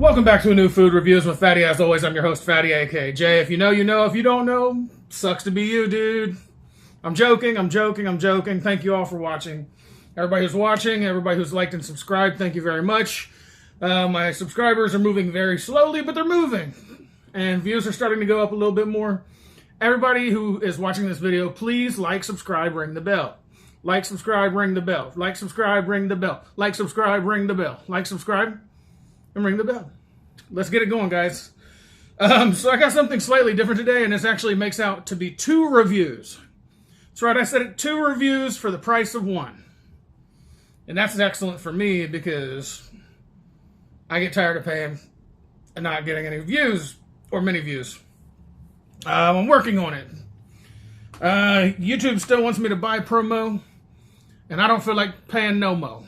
Welcome back to a new food reviews with Fatty. As always, I'm your host, Fatty, aka Jay. If you know, you know. If you don't know, sucks to be you, dude. I'm joking. Thank you all for watching. Everybody who's watching, everybody who's liked and subscribed, thank you very much. My subscribers are moving very slowly, but they're moving. And views are starting to go up a little bit more. Everybody who is watching this video, please like, subscribe, ring the bell. Like, subscribe, ring the bell. Like, subscribe, ring the bell. Like, subscribe, ring the bell. Like, subscribe, and ring the bell. Let's get it going, guys. So I got something slightly different today, and this actually makes out to be 2 reviews. That's right, I said it, 2 reviews for the price of 1. And that's excellent for me because I get tired of paying and not getting any views or many views. I'm working on it. YouTube still wants me to buy promo, and I don't feel like paying no mo.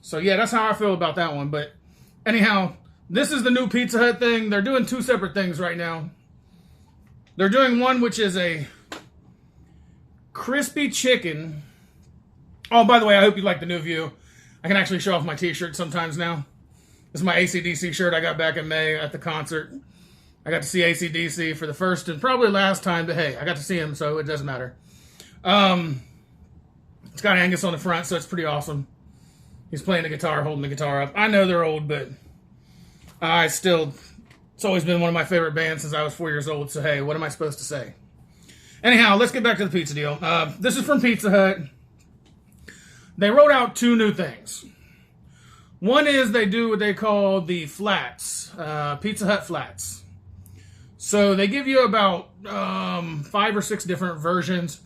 So yeah, that's how I feel about that one. But anyhow, this is the new Pizza Hut thing. They're doing 2 separate things right now. They're doing one which is a crispy chicken. Oh, by the way, I hope you like the new view. I can actually show off my t-shirt sometimes now. This is my AC/DC shirt I got back in May at the concert. I got to see AC/DC for the first and probably last time, but hey, I got to see him, so it doesn't matter. It's got Angus on the front, so it's pretty awesome. He's playing the guitar, holding the guitar up. I know they're old, but it's always been one of my favorite bands since I was 4 years old, so hey, what am I supposed to say? Anyhow, let's get back to the pizza deal. This is from Pizza Hut. They wrote out 2 new things. One is they do what they call the flats, Pizza Hut flats. So they give you about 5 or 6 different versions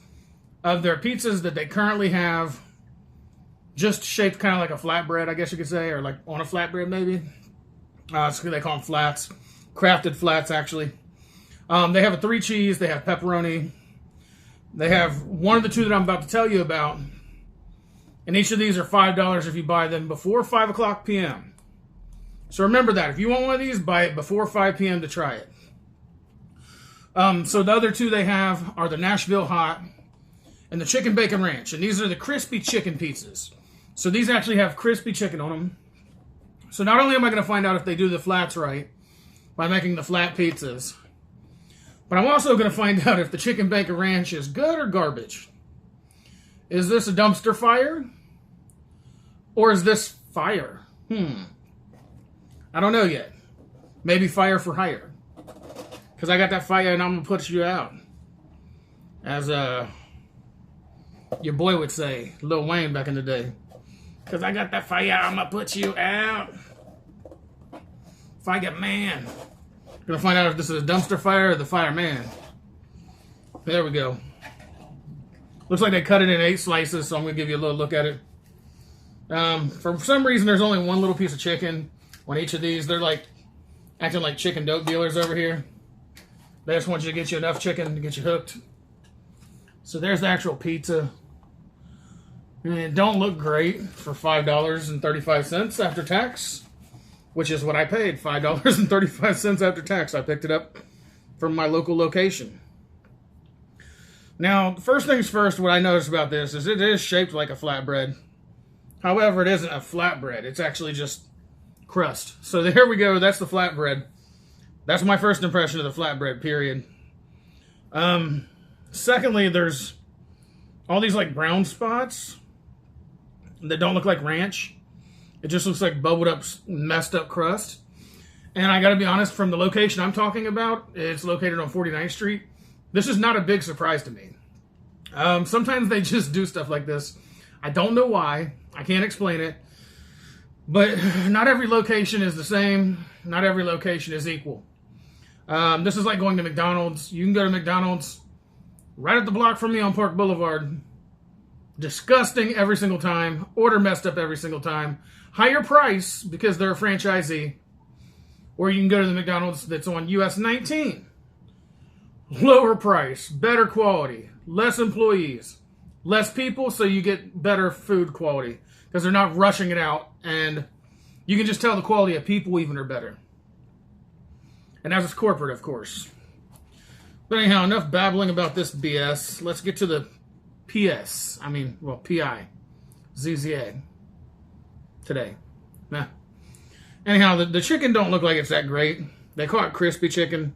of their pizzas that they currently have, just shaped kind of like a flatbread, I guess you could say, or like on a flatbread maybe. So they call them flats, crafted flats actually. They have a 3 cheese, they have pepperoni. They have one of the 2 that I'm about to tell you about. And each of these are $5 if you buy them before 5 o'clock p.m. So remember that. If you want one of these, buy it before 5 p.m. to try it. So the other 2 they have are the Nashville Hot and the Chicken Bacon Ranch. And these are the crispy chicken pizzas. So these actually have crispy chicken on them. So not only am I going to find out if they do the flats right by making the flat pizzas, but I'm also going to find out if the Chicken Bacon Ranch is good or garbage. Is this a dumpster fire? Or is this fire? I don't know yet. Maybe fire for hire. Because I got that fire and I'm going to put you out. As your boy would say, Lil Wayne back in the day. Because I got that fire, I'm going to put you out. Fire man. Going to find out if this is a dumpster fire or the fireman. There we go. Looks like they cut it in 8 slices, so I'm going to give you a little look at it. For some reason, there's only 1 little piece of chicken on each of these. They're like acting like chicken dope dealers over here. They just want you to get you enough chicken to get you hooked. So there's the actual pizza. And it don't look great for $5.35 after tax, which is what I paid, $5.35 after tax. I picked it up from my local location. Now, first things first, what I noticed about this is it is shaped like a flatbread. However, it isn't a flatbread. It's actually just crust. So there we go. That's the flatbread. That's my first impression of the flatbread, period. Secondly, there's all these like brown spots that don't look like ranch. It just looks like bubbled up, messed up crust. And I gotta be honest, from the location I'm talking about, it's located on 49th Street. This is not a big surprise to me. Sometimes they just do stuff like this. I don't know why. I can't explain it. But not every location is the same. Not every location is equal. This is like going to McDonald's. You can go to McDonald's right up the block from me on Park Boulevard. Disgusting every single time. Order messed up every single time. Higher price because they're a franchisee. Or you can go to the McDonald's that's on US 19. Lower price, better quality, less employees, less people, so you get better food quality because they're not rushing it out, and you can just tell the quality of people even are better. And as it's corporate, of course. But anyhow, enough babbling about this BS. Let's get to the PI, ZZA today. Anyhow, the chicken don't look like it's that great. They call it crispy chicken.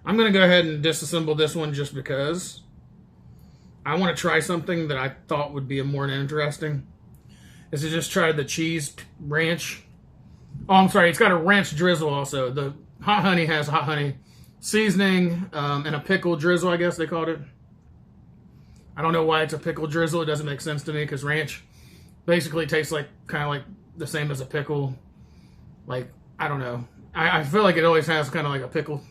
I'm going to go ahead and disassemble this one just because I want to try something that I thought would be more interesting. Is to just try the cheese ranch. Oh, I'm sorry. It's got a ranch drizzle also. The hot honey has hot honey seasoning and a pickle drizzle, I guess they called it. I don't know why it's a pickle drizzle. It doesn't make sense to me because ranch basically tastes like kind of like the same as a pickle. Like, I don't know. I feel like it always has kind of like a pickle,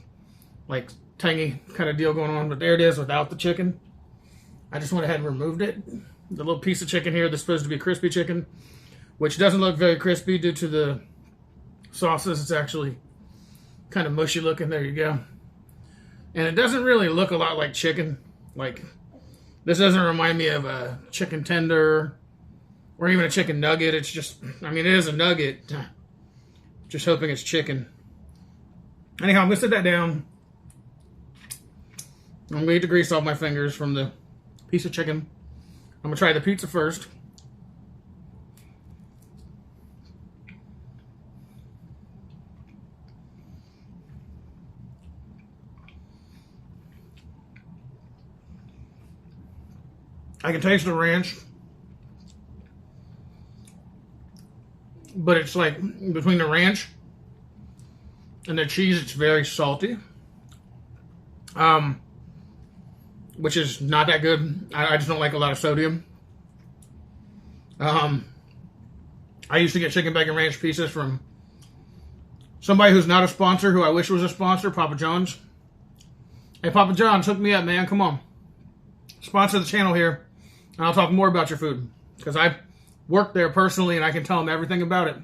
like tangy kind of deal going on. But there it is without the chicken. I just went ahead and removed it. The little piece of chicken here that's supposed to be crispy chicken, which doesn't look very crispy due to the sauces. It's actually kind of mushy looking. There you go. And it doesn't really look a lot like chicken. Like, this doesn't remind me of a chicken tender or even a chicken nugget. It's just, I mean, it is a nugget. Just hoping it's chicken. Anyhow, I'm going to set that down. I'm going to get the grease off my fingers from the piece of chicken. I'm going to try the pizza first. I can taste the ranch. But it's like between the ranch and the cheese, it's very salty. Which is not that good. I just don't like a lot of sodium. I used to get chicken bacon ranch pieces from somebody who's not a sponsor, who I wish was a sponsor, Papa John's. Hey, Papa John's, hook me up, man. Come on. Sponsor the channel here, and I'll talk more about your food. Because I work there personally, and I can tell them everything about it.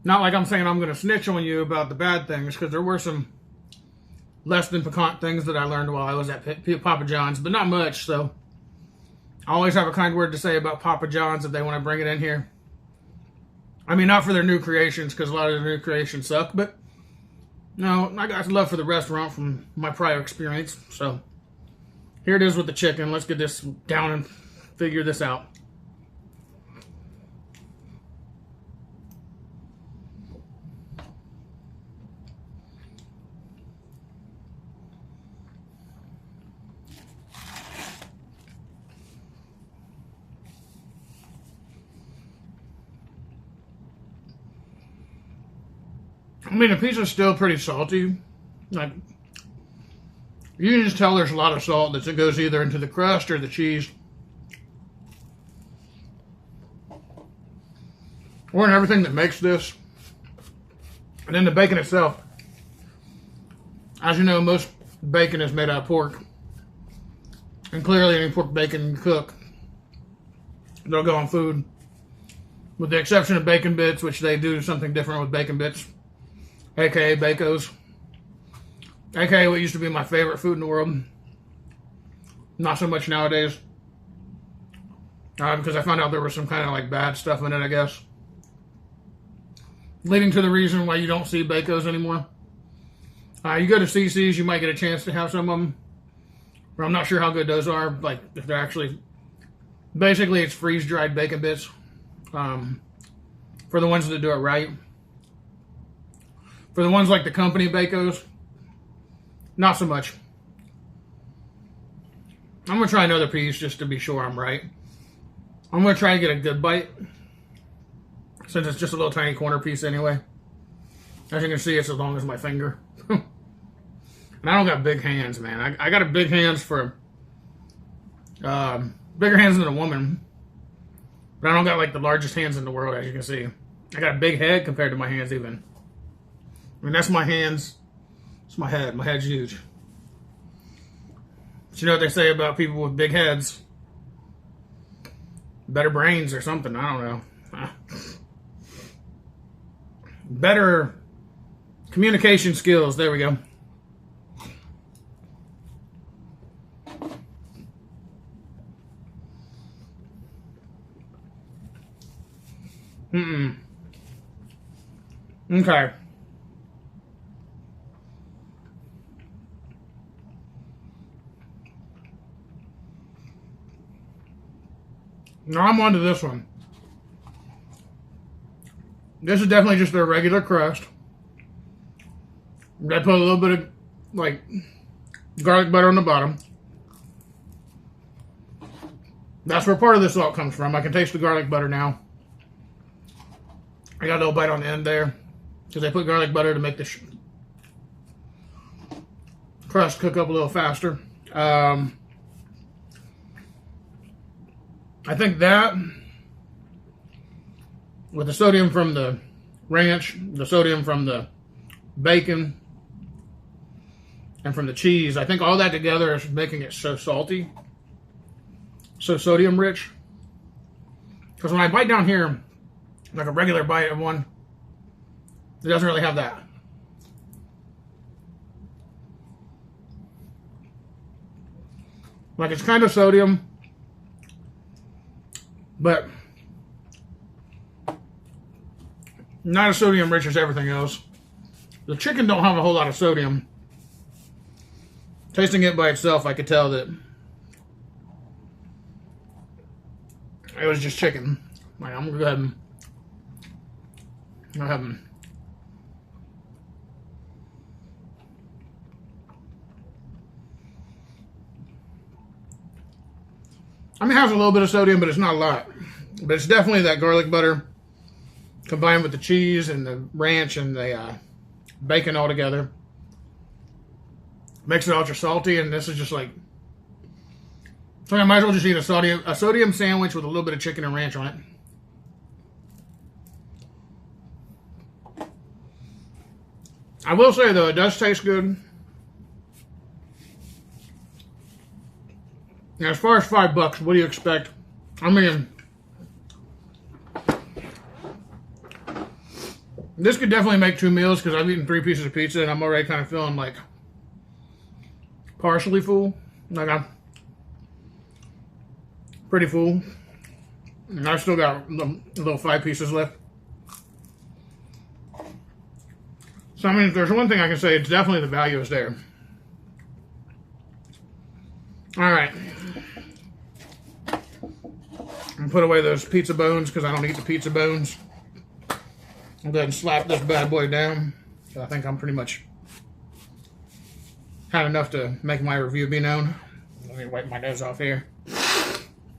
Not like I'm saying I'm going to snitch on you about the bad things, because there were some less than piquant things that I learned while I was at Papa John's, but not much, so I always have a kind word to say about Papa John's if they want to bring it in here. I mean, not for their new creations, because a lot of their new creations suck, but no, I got love for the restaurant from my prior experience. So here it is with the chicken. Let's get this down and figure this out. I mean, the pizza's still pretty salty. Like, you can just tell there's a lot of salt that goes either into the crust or the cheese. Or in everything that makes this. And then the bacon itself. As you know, most bacon is made out of pork. And clearly any pork bacon you cook, they'll go on food. With the exception of bacon bits, which they do something different with bacon bits. AKA Bacos. AKA what used to be my favorite food in the world. Not so much nowadays. Because I found out there was some kind of like bad stuff in it, I guess. Leading to the reason why you don't see Bacos anymore. You go to CC's, you might get a chance to have some of them. But I'm not sure how good those are. Like, if they're actually... Basically, it's freeze-dried bacon bits. For the ones that do it right. For the ones like the company Bacos, not so much. I'm going to try another piece just to be sure I'm right. I'm going to try and get a good bite. Since it's just a little tiny corner piece anyway. As you can see, it's as long as my finger. And I don't got big hands, man. I got a big hands for... bigger hands than a woman. But I don't got like the largest hands in the world, as you can see. I got a big head compared to my hands even. I mean, that's my hands. It's my head. My head's huge. But you know what they say about people with big heads? Better brains or something. I don't know. Better communication skills. There we go. Okay. Now I'm on to this one. This is definitely just their regular crust. They put a little bit of, like, garlic butter on the bottom. That's where part of the salt comes from. I can taste the garlic butter now. I got a little bite on the end there. Because they put garlic butter to make the crust cook up a little faster. I think that, with the sodium from the ranch, the sodium from the bacon, and from the cheese, I think all that together is making it so salty, so sodium rich. Because when I bite down here, like a regular bite of one, it doesn't really have that. Like, it's kind of sodium, but not as sodium rich as everything else. The chicken don't have a whole lot of sodium. Tasting it by itself, I could tell that it was just chicken. Like, I'm gonna go ahead and go ahead and I mean, it has a little bit of sodium, but it's not a lot. But it's definitely that garlic butter combined with the cheese and the ranch and the bacon all together. Makes it ultra salty, and this is just like... So I might as well just eat a sodium sandwich with a little bit of chicken and ranch on it. I will say, though, it does taste good. Now, as far as $5, what do you expect? I mean, this could definitely make 2 meals because I've eaten 3 pieces of pizza and I'm already kind of feeling like partially full. Like, I'm pretty full. And I've still got a little 5 pieces left. So, I mean, if there's one thing I can say, it's definitely the value is there. Alright. I'm going to put away those pizza bones because I don't eat the pizza bones. I'll go ahead and slap this bad boy down. So I think I'm pretty much had enough to make my review be known. Let me wipe my nose off here.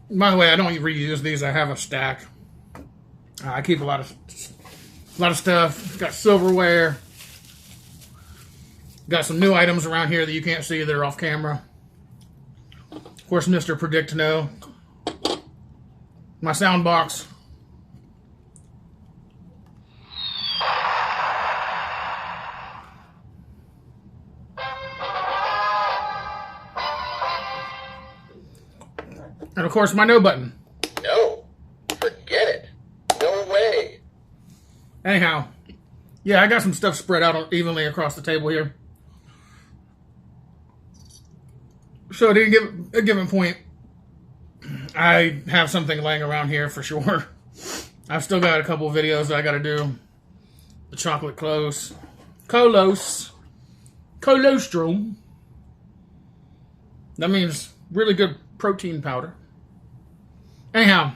By the way, I don't reuse these. I have a stack. I keep a lot of stuff. Got silverware. Got some new items around here that you can't see that are off camera. Of course, Mr. Predict No. My sound box. And of course, my no button. No. Forget it. No way. Anyhow. Yeah, I got some stuff spread out evenly across the table here. So at a given point, I have something laying around here for sure. I've still got a couple of videos that I got to do. The chocolate colostrum. That means really good protein powder. Anyhow,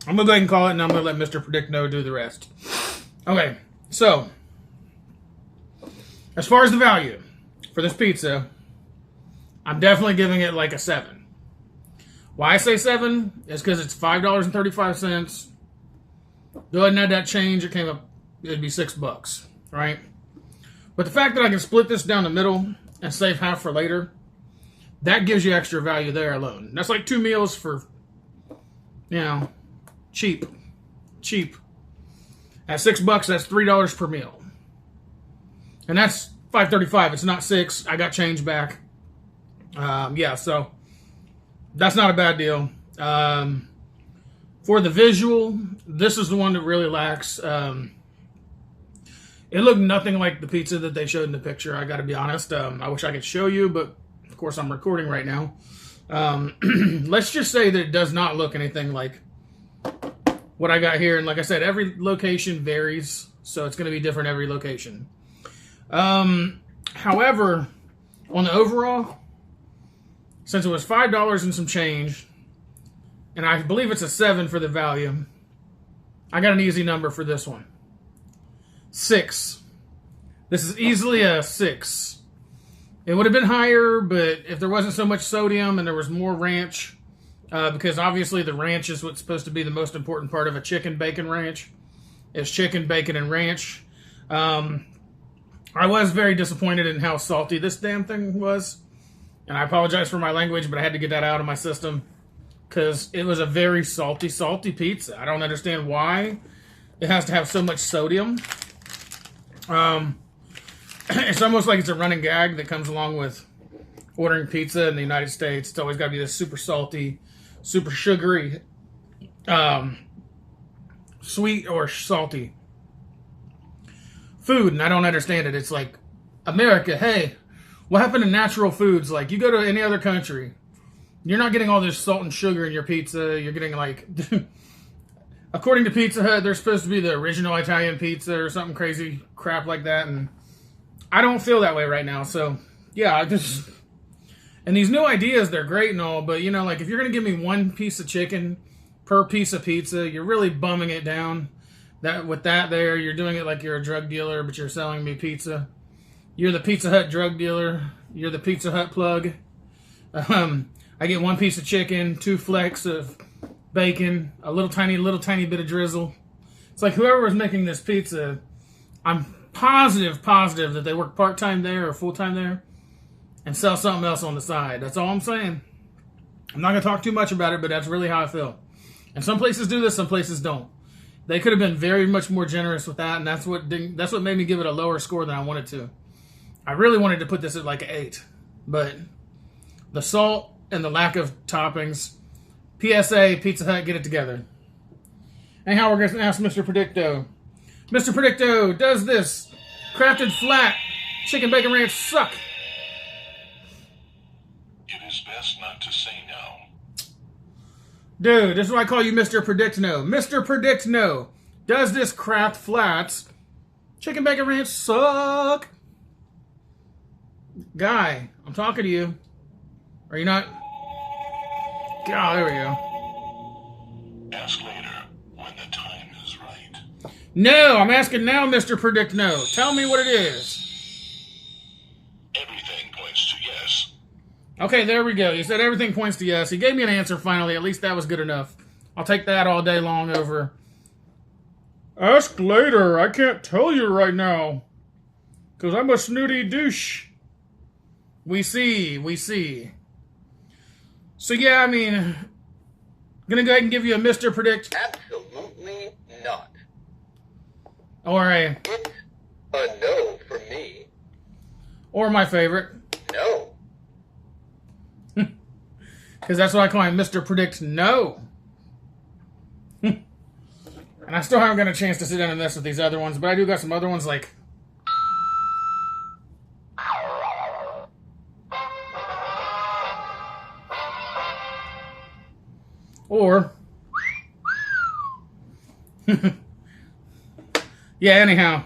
I'm going to go ahead and call it, and I'm going to let Mr. Predict No do the rest. Okay, so, as far as the value for this pizza, I'm definitely giving it like a 7. Why I say 7 is because it's $5.35. Go ahead and add that change. It came up, it'd be $6, right? But the fact that I can split this down the middle and save half for later, that gives you extra value there alone. That's like 2 meals for, you know, cheap. At $6, that's $3 per meal. And that's $5.35. It's not 6. I got change back. Yeah, so that's not a bad deal. For the visual, this is the one that really lacks. It looked nothing like the pizza that they showed in the picture, I got to be honest. I wish I could show you, but of course I'm recording right now. Let's just say that it does not look anything like what I got here. And like I said, every location varies, so it's going to be different every location. However, on the overall, since it was $5 and some change, and I believe it's a 7 for the value, I got an easy number for this one. 6. This is easily a 6. It would have been higher, but if there wasn't so much sodium and there was more ranch, because obviously the ranch is what's supposed to be the most important part of a chicken bacon ranch, is chicken, bacon, and ranch. I was very disappointed in how salty this damn thing was. And I apologize for my language, but I had to get that out of my system. Because it was a very salty, salty pizza. I don't understand why it has to have so much sodium. It's almost like it's a running gag that comes along with ordering pizza in the United States. It's always got to be this super salty, super sugary, sweet or salty food. And I don't understand it. It's like, America, hey, what happened to natural foods? Like, you go to any other country, you're not getting all this salt and sugar in your pizza. You're getting like, according to Pizza Hut, they're supposed to be the original Italian pizza or something crazy crap like that. And I don't feel that way right now. So, yeah, and these new ideas, they're great and all, but, you know, like, if you're going to give me one piece of chicken per piece of pizza, you're really bumming it down. With that there, you're doing it like you're a drug dealer, but you're selling me pizza. You're the Pizza Hut drug dealer. You're the Pizza Hut plug. I get one piece of chicken, 2 flecks of bacon, a little tiny bit of drizzle. It's like whoever was making this pizza, I'm positive that they work part-time there or full-time there and sell something else on the side. That's all I'm saying. I'm not going to talk too much about it, but that's really how I feel. And some places do this, some places don't. They could have been very much more generous with that, and that's what made me give it a lower score than I wanted to. I really wanted to put this at like an 8, but the salt and the lack of toppings, PSA, Pizza Hut, get it together. Anyhow, we're going to ask Mr. Predicto. Mr. Predicto, does this crafted flat chicken bacon ranch suck? It is best not to say no. Dude, this is why I call you Mr. Predict No. Mr. Predict No, does this Kraft Flats chicken bacon ranch suck? Guy, I'm talking to you. Are you not? God, there we go. Ask later when the time is right. No, I'm asking now, Mr. Predict No. Tell me what it is. Everything points to yes. Okay, there we go. You said everything points to yes. He gave me an answer finally. At least that was good enough. I'll take that all day long over. Ask later. I can't tell you right now. Because I'm a snooty douche. We see. So yeah, I mean, gonna go ahead and give you a Mr. Predict. Absolutely not. Or a... It's a no for me. Or my favorite. No. Because that's what I call him, Mr. Predict No. And I still haven't got a chance to sit down and mess with these other ones, but I do got some other ones like... Or... Yeah, anyhow.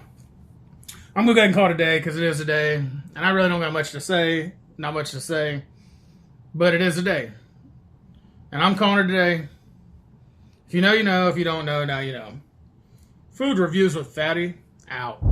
I'm going to go ahead and call it a day, because it is a day. And I really don't got much to say. Not much to say. But it is a day. And I'm calling it a day. If you know, you know. If you don't know, now you know. Food Reviews with Fatty, out.